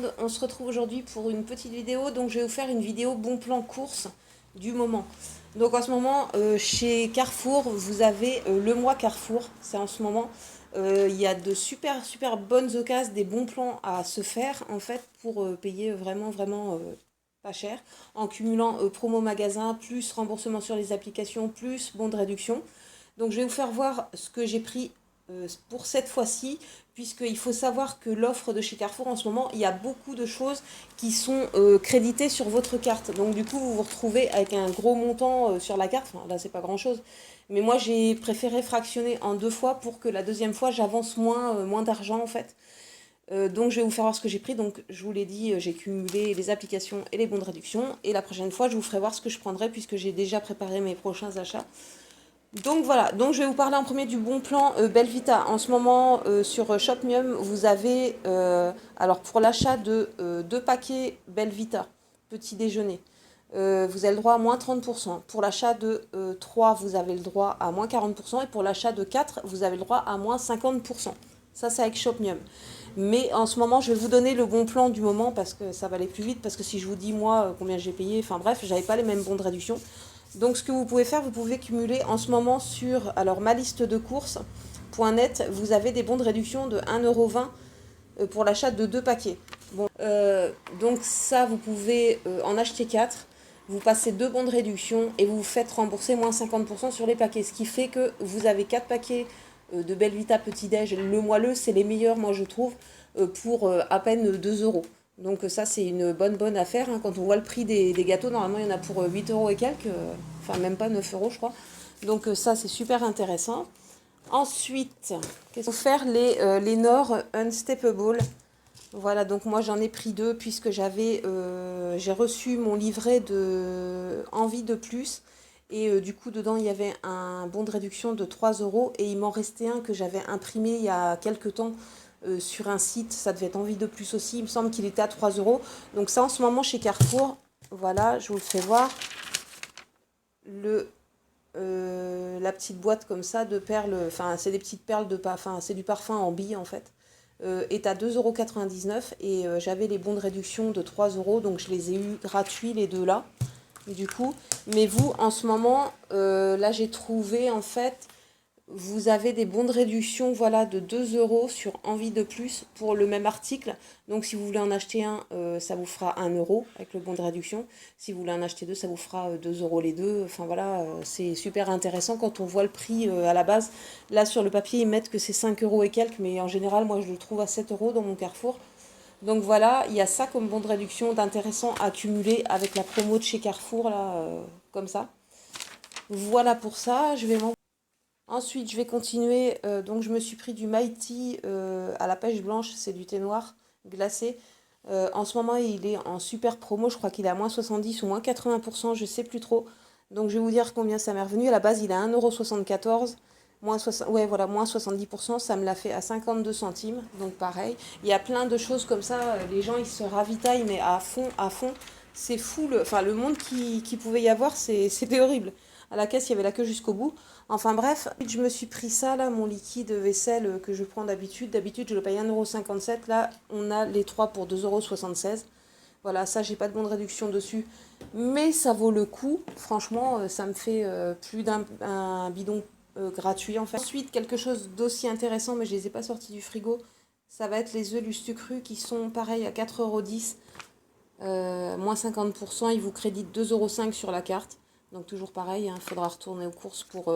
monde, on se retrouve aujourd'hui pour une petite vidéo. Donc je vais vous faire une vidéo bon plan course du moment. Donc en ce moment, chez Carrefour, vous avez le mois Carrefour. C'est en ce moment. Il y a de super bonnes occasions, des bons plans à se faire en fait pour payer vraiment pas cher. En cumulant promo magasin, plus remboursement sur les applications, plus bon de réduction. Donc je vais vous faire voir ce que j'ai pris pour cette fois-ci, puisqu'il faut savoir que l'offre de chez Carrefour en ce moment, il y a beaucoup de choses qui sont créditées sur votre carte. Donc du coup, vous vous retrouvez avec un gros montant sur la carte. Enfin, là, c'est pas grand-chose. Mais moi, j'ai préféré fractionner en 2 fois pour que la deuxième fois, j'avance moins d'argent en fait. Donc je vais vous faire voir ce que j'ai pris. Donc je vous l'ai dit, j'ai cumulé les applications et les bons de réduction. Et la prochaine fois, je vous ferai voir ce que je prendrai puisque j'ai déjà préparé mes prochains achats. Donc voilà, donc je vais vous parler en premier du bon plan Belvita. En ce moment sur Shopmium, vous avez, alors pour l'achat de 2 paquets Belvita, petit déjeuner, vous avez le droit à moins 30%. Pour l'achat de 3, vous avez le droit à moins 40%. Et pour l'achat de 4, vous avez le droit à moins 50%. Ça, c'est avec Shopmium. Mais en ce moment, je vais vous donner le bon plan du moment parce que ça va aller plus vite. Parce que si je vous dis, moi, combien j'ai payé, enfin bref, j'avais pas les mêmes bons de réduction. Donc, ce que vous pouvez faire, vous pouvez cumuler en ce moment sur alors ma liste de courses.net, vous avez des bons de réduction de 1,20 € pour l'achat de 2 paquets. Bon, donc, ça, vous pouvez en acheter 4. Vous passez 2 bons de réduction et vous vous faites rembourser moins 50% sur les paquets. Ce qui fait que vous avez 4 paquets de Belvita Petit-Déj. Le moelleux, c'est les meilleurs, moi, je trouve, pour à peine 2 euros. Donc ça, c'est une bonne affaire. Hein. Quand on voit le prix des gâteaux, normalement, il y en a pour 8 euros et quelques. Enfin, même pas 9 euros, je crois. Donc ça, c'est super intéressant. Ensuite, qu'est-ce qu'on peut faire les Nord Unsteppable. Voilà, donc moi j'en ai pris 2 puisque j'ai reçu mon livret de Envie de plus. Et du coup, dedans, il y avait un bon de réduction de 3 euros. Et il m'en restait un que j'avais imprimé il y a quelques temps sur un site. Ça devait être Envie de plus aussi. Il me semble qu'il était à 3 euros. Donc ça, en ce moment, chez Carrefour, voilà, je vous le fais voir. La petite boîte comme ça de perles, enfin, c'est des petites perles de parfum, c'est du parfum en billes en fait. Est à 2,99 € et j'avais les bons de réduction de 3 euros, donc je les ai eu gratuits les deux là du coup. Mais vous, en ce moment, là, j'ai trouvé, en fait, vous avez des bons de réduction, voilà, de 2 euros sur Envie de plus pour le même article. Donc, si vous voulez en acheter un, ça vous fera 1 euro avec le bon de réduction. Si vous voulez en acheter deux, ça vous fera 2 euros les deux. Enfin, voilà, c'est super intéressant quand on voit le prix à la base. Là, sur le papier, ils mettent que c'est 5 euros et quelques, mais en général, moi, je le trouve à 7 euros dans mon Carrefour. Donc voilà, il y a ça comme bon de réduction d'intéressant à cumuler avec la promo de chez Carrefour, là, comme ça. Voilà pour ça, ensuite, je vais continuer. Donc je me suis pris du Mighty à la pêche blanche, c'est du thé noir glacé. En ce moment, il est en super promo, je crois qu'il est à moins 70 ou moins 80%, je sais plus trop. Donc je vais vous dire combien ça m'est revenu. À la base, il est à 1,74 €. Moins 60, ouais, voilà, moins 70%, ça me l'a fait à 52 centimes. Donc pareil, il y a plein de choses comme ça. Les gens, ils se ravitaillent, mais à fond, à fond. C'est fou, enfin, le monde qui pouvait y avoir, c'était horrible. À la caisse, il y avait la queue jusqu'au bout. Enfin bref, je me suis pris ça, là, mon liquide vaisselle que je prends d'habitude. D'habitude, je le paye 1,57 €. Là, on a les 3 pour 2,76 €. Voilà, ça, j'ai pas de bon de réduction dessus. Mais ça vaut le coup. Franchement, ça me fait plus d'un bidon gratuit en fait. Ensuite, quelque chose d'aussi intéressant, mais je les ai pas sortis du frigo, ça va être les œufs Lustucru qui sont pareils à 4,10 €, moins 50%. Ils vous créditent 2,05 € sur la carte. Donc toujours pareil, il faudra retourner aux courses pour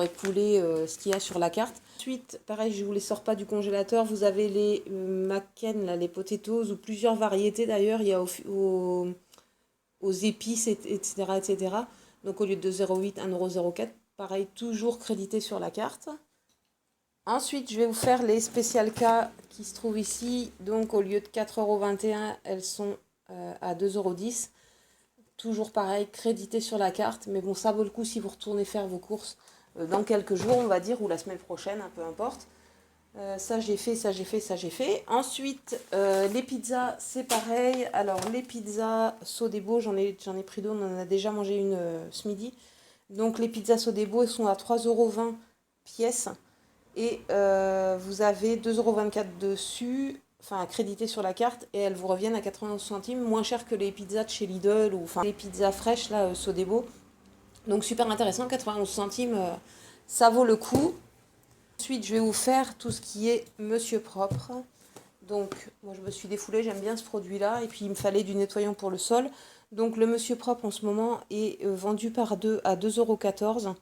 écouler ce qu'il y a sur la carte. Ensuite, pareil, je ne vous les sors pas du congélateur. Vous avez les Macken, là, les potatoes, ou plusieurs variétés d'ailleurs. Il y a aux épices, etc., etc. Donc au lieu de 2,08 €, 1,04 €. Pareil, toujours crédité sur la carte. Ensuite, je vais vous faire les spécial cas qui se trouvent ici. Donc au lieu de 4,21 €, elles sont à 2,10 €. Toujours pareil, crédité sur la carte. Mais bon, ça vaut le coup si vous retournez faire vos courses dans quelques jours, on va dire, ou la semaine prochaine, peu importe. Ça j'ai fait, ça j'ai fait, ça j'ai fait. Ensuite, les pizzas, c'est pareil. Alors les pizzas Sodebo, j'en ai pris deux, on en a déjà mangé une ce midi. Donc les pizzas Sodebo, elles sont à 3,20 € pièce. Et vous avez 2,24 € dessus. enfin créditées sur la carte, et elles vous reviennent à 91 centimes, moins cher que les pizzas de chez Lidl, ou enfin les pizzas fraîches, là, Sodebo. Donc super intéressant, 91 centimes, ça vaut le coup. Ensuite, je vais vous faire tout ce qui est Monsieur Propre. Donc, moi je me suis défoulée, j'aime bien ce produit-là. Et puis, il me fallait du nettoyant pour le sol. Donc, le Monsieur Propre en ce moment est vendu par 2 à 2,14 €,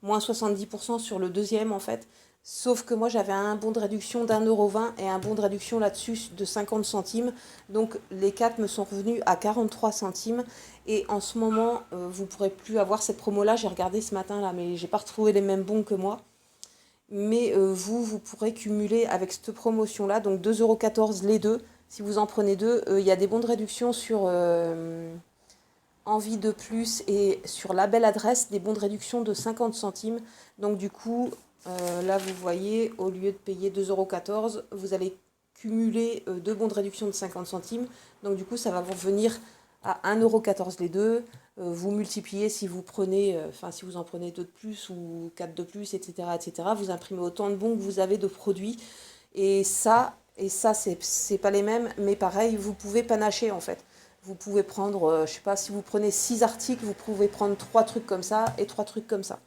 moins 70% sur le deuxième en fait. Sauf que moi j'avais un bon de réduction d'1,20 € et un bon de réduction là-dessus de 50 centimes. Donc, les 4 me sont revenus à 43 centimes. Et en ce moment, vous ne pourrez plus avoir cette promo-là. J'ai regardé ce matin là, mais j'ai pas retrouvé les mêmes bons que moi. Mais vous pourrez cumuler avec cette promotion-là, donc 2,14 € les deux. Si vous en prenez deux, il y a des bons de réduction sur Envie de Plus et sur la belle adresse, des bons de réduction de 50 centimes. Donc du coup, là vous voyez, au lieu de payer 2,14 €, vous allez cumuler deux bons de réduction de 50 centimes. Donc du coup, ça va vous revenir à 1,14 € les deux. Vous multipliez si vous prenez, si vous en prenez deux de plus ou quatre de plus, etc., etc. Vous imprimez autant de bons que vous avez de produits. Et ça, c'est pas les mêmes, mais pareil, vous pouvez panacher en fait. Vous pouvez prendre, je sais pas, si vous prenez 6 articles, vous pouvez prendre 3 trucs comme ça et 3 trucs comme ça.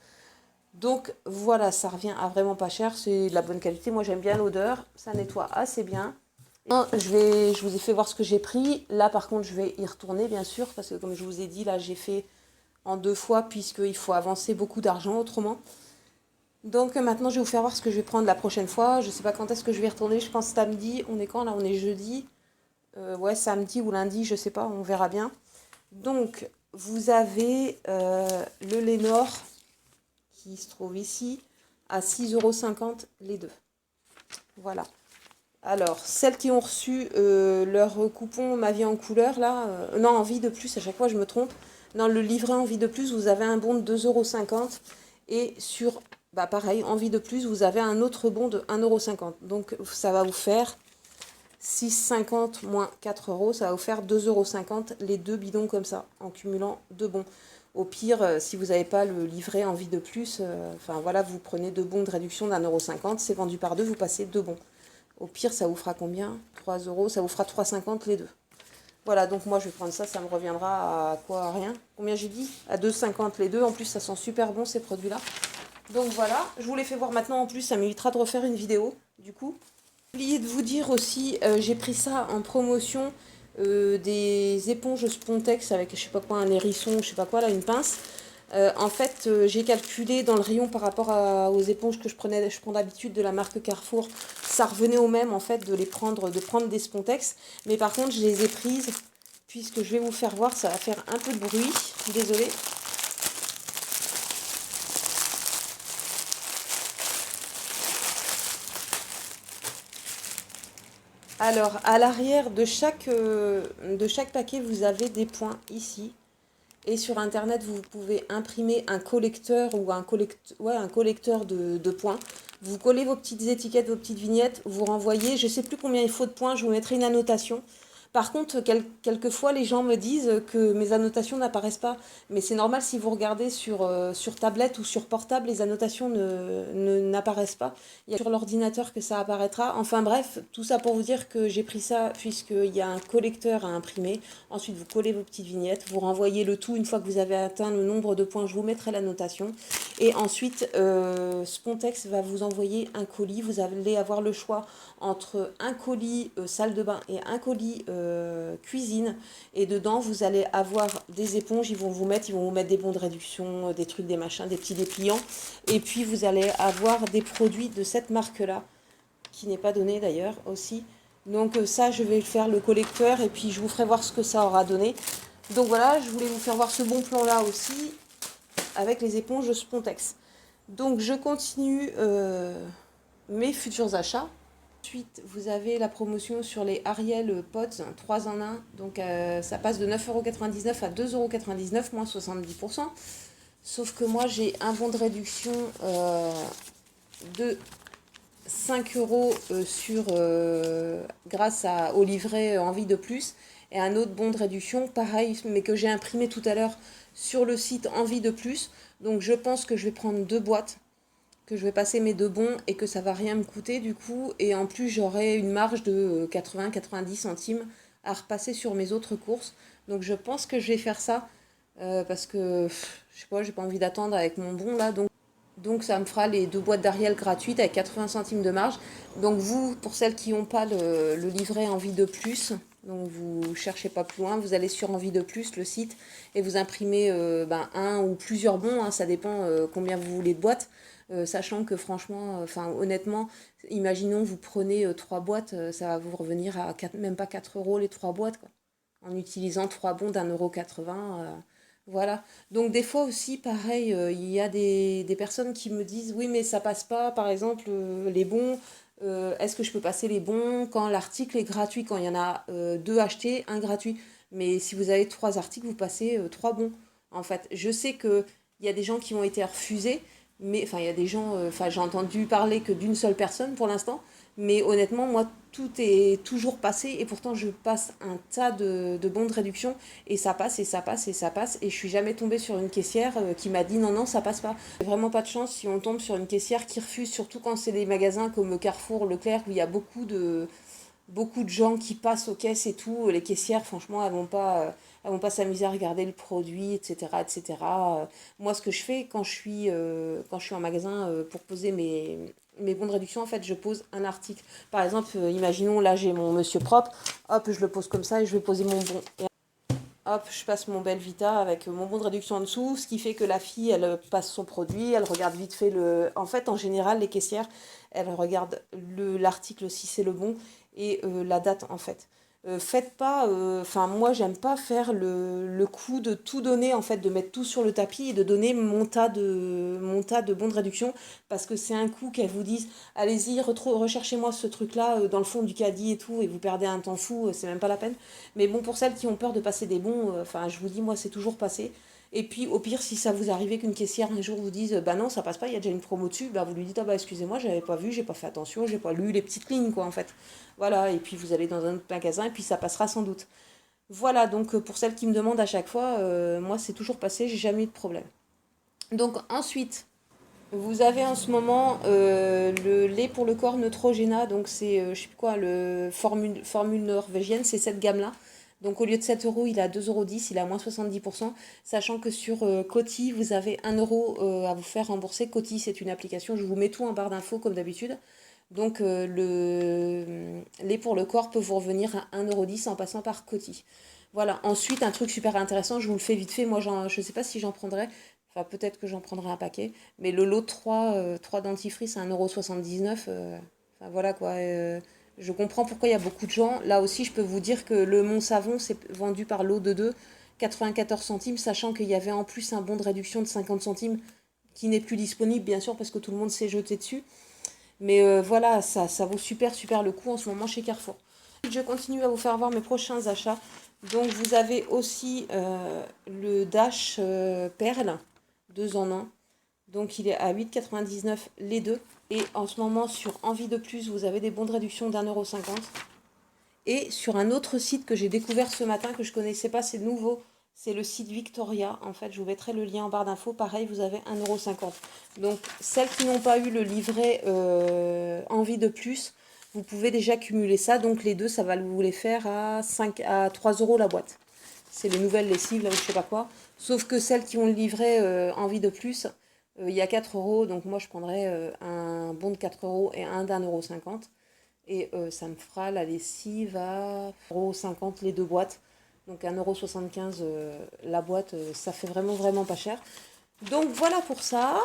Donc voilà, ça revient à vraiment pas cher, c'est de la bonne qualité. Moi j'aime bien l'odeur, ça nettoie assez bien. Je vous ai fait voir ce que j'ai pris. Là par contre je vais y retourner bien sûr, parce que comme je vous ai dit, là j'ai fait en 2 fois, puisqu'il faut avancer beaucoup d'argent autrement. Donc maintenant je vais vous faire voir ce que je vais prendre la prochaine fois. Je sais pas quand est-ce que je vais y retourner, je pense samedi. On est quand là? On est jeudi. Ouais, samedi ou lundi, je sais pas, on verra bien. Donc vous avez le Lénore qui se trouve ici à 6,50 € les deux. Voilà. Alors, celles qui ont reçu leur coupon Ma Vie en couleur, là, non, Envie de Plus, à chaque fois je me trompe. Dans le livret Envie de Plus, vous avez un bon de 2,50 €. Et sur, pareil, Envie de Plus, vous avez un autre bon de 1,50 €. Donc, ça va vous faire 6,50 moins 4 €, ça va vous faire 2,50 € les deux bidons comme ça, en cumulant deux bons. Au pire, si vous n'avez pas le livret Envie de Plus, voilà, vous prenez deux bons de réduction d'1,50 €, c'est vendu par deux, vous passez deux bons. Au pire, ça vous fera combien? 3 €, ça vous fera 3,50 les deux. Voilà, donc moi je vais prendre ça, ça me reviendra à quoi? À rien. Combien j'ai dit? À 2,50 les deux. En plus, ça sent super bon ces produits-là. Donc voilà, je vous les fais voir maintenant. En plus, ça m'évitera de refaire une vidéo, du coup. J'ai oublié de vous dire aussi, j'ai pris ça en promotion, des éponges Spontex avec, je sais pas quoi, un hérisson, je sais pas quoi, là, une pince. En fait, j'ai calculé dans le rayon par rapport aux éponges que je prends d'habitude de la marque Carrefour. Ça revenait au même, en fait, de prendre des Spontex. Mais par contre, je les ai prises, puisque je vais vous faire voir, ça va faire un peu de bruit. Désolée. Alors, à l'arrière de chaque paquet, vous avez des points ici. Et sur Internet, vous pouvez imprimer un collecteur ou un collecteur de points. Vous collez vos petites étiquettes, vos petites vignettes, vous renvoyez. Je ne sais plus combien il faut de points, je vous mettrai une annotation. Par contre, quelquefois, les gens me disent que mes annotations n'apparaissent pas. Mais c'est normal, si vous regardez sur tablette ou sur portable, les annotations n'apparaissent pas. Il y a sur l'ordinateur que ça apparaîtra. Enfin bref, tout ça pour vous dire que j'ai pris ça puisqu'il y a un collecteur à imprimer. Ensuite, vous collez vos petites vignettes, vous renvoyez le tout une fois que vous avez atteint le nombre de points. Je vous mettrai l'annotation. Et ensuite, Spontex va vous envoyer un colis. Vous allez avoir le choix entre un colis salle de bain et un colis cuisine. Et dedans, vous allez avoir des éponges. Ils vont vous mettre des bons de réduction, des trucs, des machins, des petits dépliants. Et puis, vous allez avoir des produits de cette marque-là, qui n'est pas donné d'ailleurs aussi. Donc ça, je vais faire le collecteur et puis je vous ferai voir ce que ça aura donné. Donc voilà, je voulais vous faire voir ce bon plan-là aussi, avec les éponges Spontex. Donc je continue mes futurs achats. Ensuite, vous avez la promotion sur les Ariel Pods 3 en 1. Donc ça passe de 9,99 € à 2,99 €, moins 70%. Sauf que moi, j'ai un bon de réduction de 5 € grâce au livret Envie de Plus. Et un autre bon de réduction, pareil, mais que j'ai imprimé tout à l'heure sur le site Envie de Plus. Donc je pense que je vais prendre deux boîtes. que je vais passer mes deux bons et que ça va rien me coûter du coup. Et en plus, j'aurai une marge de 80-90 centimes à repasser sur mes autres courses. Donc je pense que je vais faire ça parce que je sais pas, j'ai pas envie d'attendre avec mon bon là. Donc ça me fera les deux boîtes d'Ariel gratuites avec 80 centimes de marge. Donc vous, pour celles qui n'ont pas le livret Envie de plus, donc vous cherchez pas plus loin, vous allez sur Envie de plus, le site, et vous imprimez un ou plusieurs bons, hein, ça dépend combien vous voulez de boîtes. Sachant que franchement, enfin honnêtement, imaginons vous prenez trois boîtes, ça va vous revenir à même pas 4 euros les trois boîtes, quoi, en utilisant trois bons d'1,80 €. Voilà. Donc des fois aussi, pareil, il y a des personnes qui me disent, oui, mais ça passe pas, par exemple, les bons, est-ce que je peux passer les bons quand l'article est gratuit, quand il y en a deux achetés, un gratuit. Mais si vous avez trois articles, vous passez trois bons. En fait, je sais que il y a des gens qui ont été refusés, mais enfin, il y a des gens, enfin, j'ai entendu parler que d'une seule personne pour l'instant, mais honnêtement, moi, tout est toujours passé et pourtant je passe un tas de bons de réduction et ça passe et ça passe et ça passe et je suis jamais tombée sur une caissière qui m'a dit non, non, ça passe pas. Vraiment pas de chance si on tombe sur une caissière qui refuse, surtout quand c'est des magasins comme Carrefour, Leclerc, où il y a beaucoup de gens qui passent aux caisses et tout. Les caissières, franchement, elles vont pas s'amuser à regarder le produit, etc., etc. Moi, ce que je fais quand je suis en magasin pour poser mes bons de réduction, en fait, je pose un article. Par exemple, imaginons, là, j'ai mon Monsieur Propre, hop, je le pose comme ça et je vais poser mon bon. Et hop, je passe mon Belvita avec mon bon de réduction en dessous, ce qui fait que la fille, elle passe son produit, elle regarde vite fait le... En fait, en général, les caissières, elles regardent l'article si c'est le bon et la date, en fait. Faites pas... Enfin, moi, j'aime pas faire le coup de tout donner, en fait, de mettre tout sur le tapis et de donner mon tas de bons de réduction, parce que c'est un coup qu'elles vous disent, allez-y, recherchez-moi ce truc-là dans le fond du caddie et tout, et vous perdez un temps fou, c'est même pas la peine. Mais bon, pour celles qui ont peur de passer des bons, enfin, je vous dis, moi, c'est toujours passé. Et puis, au pire, si ça vous arrivait qu'une caissière un jour vous dise, bah non, ça passe pas, il y a déjà une promo dessus, bah vous lui dites, ah bah excusez-moi, j'avais pas vu, j'ai pas fait attention, j'ai pas lu les petites lignes, quoi, en fait. Voilà, et puis vous allez dans un autre magasin, et puis ça passera sans doute. Voilà, donc pour celles qui me demandent à chaque fois, moi, c'est toujours passé, j'ai jamais eu de problème. Donc, ensuite, vous avez en ce moment le lait pour le corps Neutrogena, donc c'est, je sais plus quoi, le formule norvégienne, c'est cette gamme-là. Donc au lieu de 7 euros, il est à 2,10 €, il est à moins 70%, sachant que sur Coty, vous avez 1 euro à vous faire rembourser. Coty, c'est une application, je vous mets tout en barre d'infos comme d'habitude. Donc le lait pour le corps peut vous revenir à 1,10 € en passant par Coty. Voilà, ensuite un truc super intéressant, je vous le fais vite fait, moi je ne sais pas si j'en prendrai, enfin peut-être que j'en prendrai un paquet, mais le lot de 3 dentifrices à 1,79 €, enfin voilà quoi, je comprends pourquoi il y a beaucoup de gens. Là aussi, je peux vous dire que le Mont Savon, c'est vendu par lot de 2, 94 centimes, sachant qu'il y avait en plus un bon de réduction de 50 centimes qui n'est plus disponible, bien sûr, parce que tout le monde s'est jeté dessus. Mais voilà, ça vaut super, super le coup en ce moment chez Carrefour. Je continue à vous faire voir mes prochains achats. Donc, vous avez aussi le Dash Perle, 2 en 1. Donc, il est à 8,99 les deux. Et en ce moment, sur Envie de plus, vous avez des bons de réduction d'1,50 €. Et sur un autre site que j'ai découvert ce matin, que je ne connaissais pas, c'est nouveau. C'est le site Victoria. En fait, je vous mettrai le lien en barre d'infos. Pareil, vous avez 1,50 €. Donc, celles qui n'ont pas eu le livret Envie de plus, vous pouvez déjà cumuler ça. Donc, les deux, ça va vous les faire à 3 € la boîte. C'est les nouvelles lessives, là, ou je sais pas quoi. Sauf que celles qui ont le livret Envie de plus, il y a 4 euros. Donc, moi, je prendrais un bon de 4 euros et un d'1,50 €. Et ça me fera la lessive à 1,50 € les deux boîtes. Donc 1,75 € la boîte, ça fait vraiment vraiment pas cher. Donc voilà pour ça.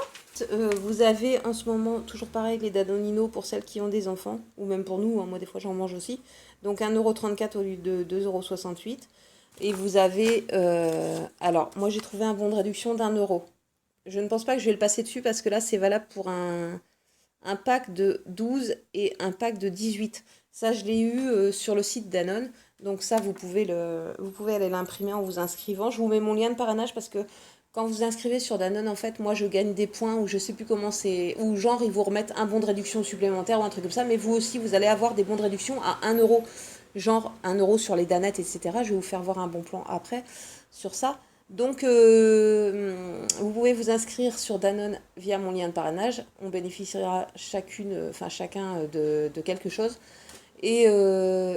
Vous avez en ce moment, toujours pareil, les Danonino pour celles qui ont des enfants, ou même pour nous, hein, moi des fois j'en mange aussi. Donc 1,34 € au lieu de 2,68 €. Et vous avez, alors moi j'ai trouvé un bon de réduction d'1 €. Je ne pense pas que je vais le passer dessus parce que là c'est valable pour un pack de 12 et un pack de 18. Ça, je l'ai eu sur le site Danone. Donc ça, vous pouvez aller l'imprimer en vous inscrivant. Je vous mets mon lien de parrainage parce que quand vous inscrivez sur Danone, en fait, moi, je gagne des points ou je sais plus comment c'est, ou genre, ils vous remettent un bon de réduction supplémentaire ou un truc comme ça. Mais vous aussi, vous allez avoir des bons de réduction à 1 €. Genre 1 € sur les danettes, etc. Je vais vous faire voir un bon plan après sur ça. Donc, vous pouvez vous inscrire sur Danone via mon lien de parrainage. On bénéficiera chacun de quelque chose. Et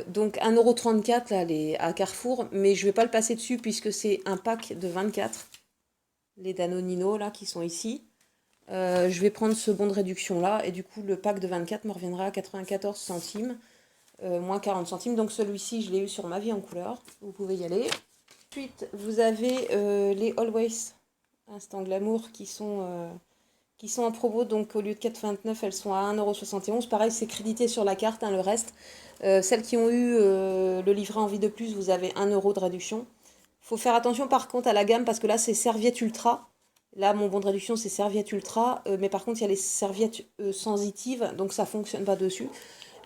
donc 1,34 € là, à Carrefour, mais je ne vais pas le passer dessus puisque c'est un pack de 24, les Danonino là qui sont ici. Je vais prendre ce bon de réduction là et du coup le pack de 24 me reviendra à 94 centimes, moins 40 centimes. Donc celui-ci je l'ai eu sur Ma Vie en Couleur, vous pouvez y aller. Ensuite vous avez les Always Instant Glamour qui sont en promo, donc au lieu de 4,29 elles sont à 1,71 €. Pareil c'est crédité sur la carte, hein, le reste. Celles qui ont eu le livret en vie de plus, vous avez 1 € de réduction. Il faut faire attention par contre à la gamme parce que là c'est serviette ultra. Là mon bon de réduction c'est serviette ultra, mais par contre il y a les serviettes sensitives, donc ça fonctionne pas dessus.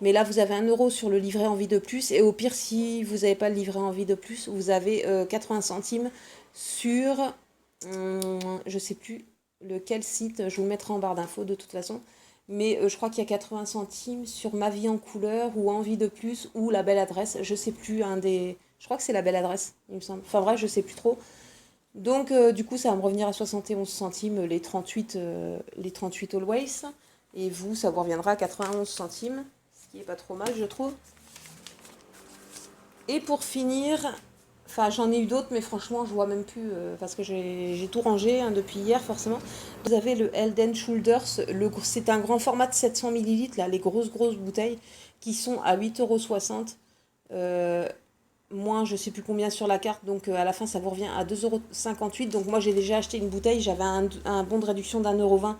Mais là vous avez 1 € sur le livret en vie de plus, et au pire si vous n'avez pas le livret en vie de plus, vous avez 80 centimes sur, je sais plus lequel site, je vous le mettrai en barre d'infos de toute façon. Mais je crois qu'il y a 80 centimes sur Ma Vie en Couleur ou Envie de Plus ou La Belle Adresse. Je sais plus, je crois que c'est La Belle Adresse, il me semble. Enfin bref, je sais plus trop. Donc du coup, ça va me revenir à 71 centimes les 38 Always. Et vous, ça vous reviendra à 91 centimes, ce qui est pas trop mal, je trouve. Et pour finir, enfin j'en ai eu d'autres, mais franchement, je vois même plus parce que j'ai tout rangé hein, depuis hier, forcément. Vous avez le Head & Shoulders, c'est un grand format de 700 millilitres, là, les grosses bouteilles qui sont à 8,60 €. Moins je sais plus combien sur la carte, donc à la fin ça vous revient à 2,58 €. Donc moi j'ai déjà acheté une bouteille, j'avais un bon de réduction d'1,20 €.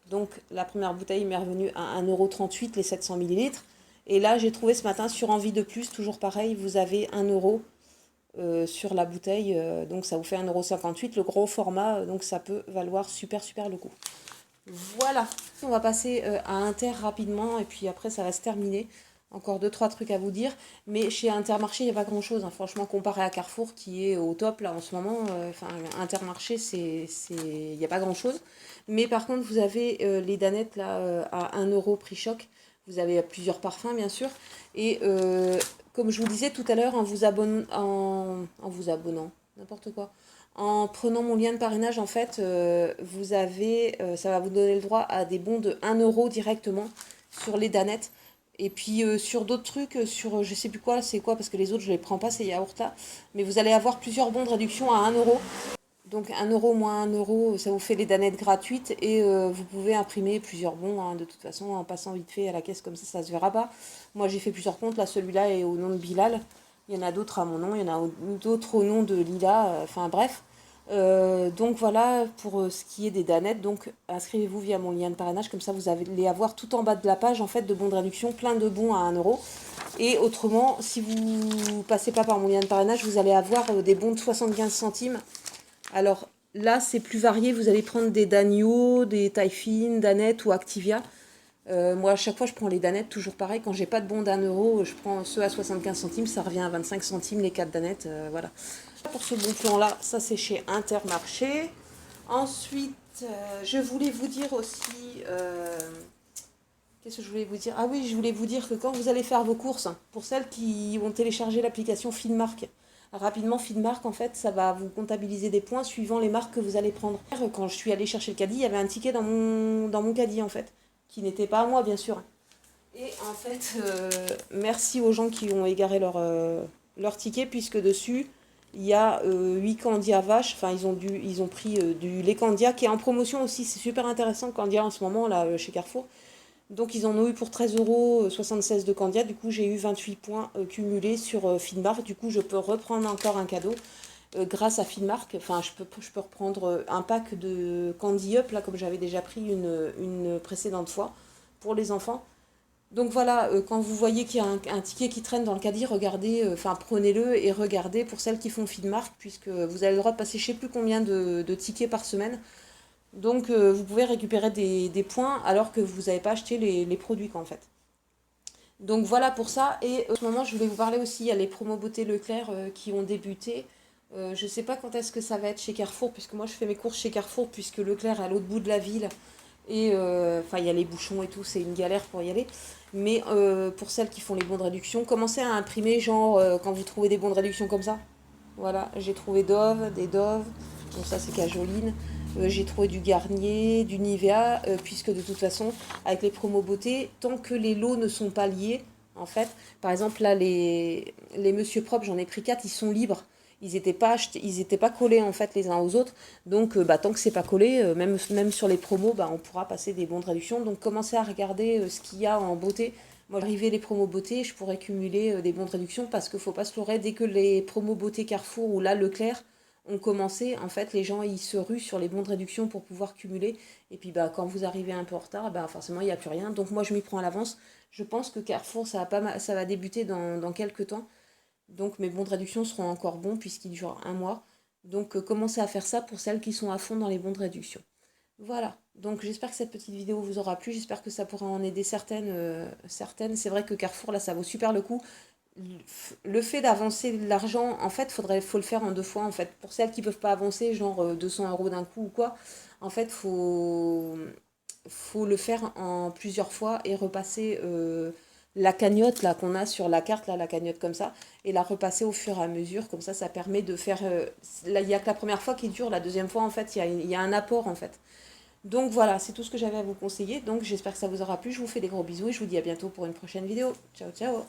Donc la première bouteille m'est revenue à 1,38 € les 700 millilitres. Et là j'ai trouvé ce matin sur Envie de Plus, toujours pareil, vous avez 1 € sur la bouteille, donc ça vous fait 1,58 €, le gros format, donc ça peut valoir super le coup. Voilà, on va passer à Inter rapidement et puis après ça va se terminer. Encore deux trois trucs à vous dire, mais chez Intermarché il n'y a pas grand chose, hein. Franchement comparé à Carrefour qui est au top là en ce moment, enfin Intermarché il n'y a pas grand chose. Mais par contre vous avez les danettes là à 1 € prix choc. Vous avez plusieurs parfums bien sûr. Et comme je vous disais tout à l'heure, en vous abonnant, n'importe quoi, en prenant mon lien de parrainage, en fait, ça va vous donner le droit à des bons de 1 € directement sur les danettes. Et puis sur d'autres trucs, sur je sais plus quoi, c'est quoi, parce que les autres je les prends pas, ces yaourts là. Mais vous allez avoir plusieurs bons de réduction à 1 €. Donc 1 € moins 1 €, ça vous fait les danettes gratuites et vous pouvez imprimer plusieurs bons hein, de toute façon en passant vite fait à la caisse comme ça se verra pas. Moi j'ai fait plusieurs comptes, là celui-là est au nom de Bilal, il y en a d'autres à mon nom, il y en a d'autres au nom de Lila, enfin bref. Donc voilà pour ce qui est des danettes, donc inscrivez-vous via mon lien de parrainage, comme ça vous allez avoir tout en bas de la page en fait de bons de réduction, plein de bons à 1 €. Et autrement, si vous passez pas par mon lien de parrainage, vous allez avoir des bons de 75 centimes. Alors là, c'est plus varié. Vous allez prendre des Danio, des tailles fines, Danette ou Activia. Moi, à chaque fois, je prends les danettes, toujours pareil. Quand j'ai pas de bon d'1 €, je prends ceux à 75 centimes. Ça revient à 25 centimes les 4 danettes. Voilà. Pour ce bon plan-là, ça c'est chez Intermarché. Ensuite, je voulais vous dire aussi. Qu'est-ce que je voulais vous dire? Ah oui, je voulais vous dire que quand vous allez faire vos courses, pour celles qui ont téléchargé l'application Finmark, rapidement, Finmark, en fait, ça va vous comptabiliser des points suivant les marques que vous allez prendre. Quand je suis allée chercher le caddie, il y avait un ticket dans mon caddie, en fait, qui n'était pas à moi, bien sûr. Et en fait, merci aux gens qui ont égaré leur ticket, puisque dessus, il y a 8 Candia vaches. Enfin, ils ont pris du lait Candia, qui est en promotion aussi. C'est super intéressant, Candia, en ce moment, là, chez Carrefour. Donc ils en ont eu pour 13,76 € de Candia. Du coup j'ai eu 28 points cumulés sur Finmark. Du coup je peux reprendre encore un cadeau grâce à Finmark. Enfin je peux reprendre un pack de Candy Up là comme j'avais déjà pris une précédente fois pour les enfants. Donc voilà, quand vous voyez qu'il y a un ticket qui traîne dans le caddie, regardez, enfin prenez-le et regardez pour celles qui font Finmark, puisque vous avez le droit de passer je sais plus combien de tickets par semaine. Donc vous pouvez récupérer des points alors que vous n'avez pas acheté les produits en fait. Donc voilà pour ça. Et en ce moment je voulais vous parler aussi, il y a les promos beauté Leclerc qui ont débuté. Je ne sais pas quand est-ce que ça va être chez Carrefour, puisque moi je fais mes courses chez Carrefour, puisque Leclerc est à l'autre bout de la ville. Et enfin il y a les bouchons et tout, c'est une galère pour y aller. Mais pour celles qui font les bons de réduction, commencez à imprimer genre quand vous trouvez des bons de réduction comme ça. Voilà, j'ai trouvé des Dove, Donc ça c'est Cajoline. J'ai trouvé du Garnier, du Nivea, puisque de toute façon, avec les promos beauté, tant que les lots ne sont pas liés, en fait, par exemple là, les Monsieur Propre, j'en ai pris 4, ils sont libres. Ils n'étaient pas achetés, ils étaient pas collés en fait les uns aux autres. Donc bah, tant que c'est pas collé, même sur les promos, bah, on pourra passer des bons de réduction. Donc commencez à regarder ce qu'il y a en beauté. Moi, j'arrivais les promos beauté, je pourrais cumuler des bons de réduction parce qu'il faut pas se leurrer, dès que les promos beauté Carrefour ou là Leclerc ont commencé, en fait, les gens ils se ruent sur les bons de réduction pour pouvoir cumuler. Et puis bah, quand vous arrivez un peu en retard, bah, forcément il n'y a plus rien. Donc moi je m'y prends à l'avance. Je pense que Carrefour ça va débuter dans quelques temps. Donc mes bons de réduction seront encore bons puisqu'ils durent un mois. Donc commencez à faire ça pour celles qui sont à fond dans les bons de réduction. Voilà, donc j'espère que cette petite vidéo vous aura plu, j'espère que ça pourra en aider certaines. C'est vrai que Carrefour, là, ça vaut super le coup. Le fait d'avancer l'argent, en fait, faut le faire en 2 fois, en fait. Pour celles qui peuvent pas avancer, genre 200 euros d'un coup ou quoi, en fait, faut le faire en plusieurs fois et repasser la cagnotte là qu'on a sur la carte, là, la cagnotte comme ça, et la repasser au fur et à mesure, comme ça permet de faire... là, il n'y a que la première fois qui dure, la deuxième fois, en fait, il y a un apport, en fait. Donc voilà, c'est tout ce que j'avais à vous conseiller. Donc j'espère que ça vous aura plu. Je vous fais des gros bisous et je vous dis à bientôt pour une prochaine vidéo. Ciao, ciao!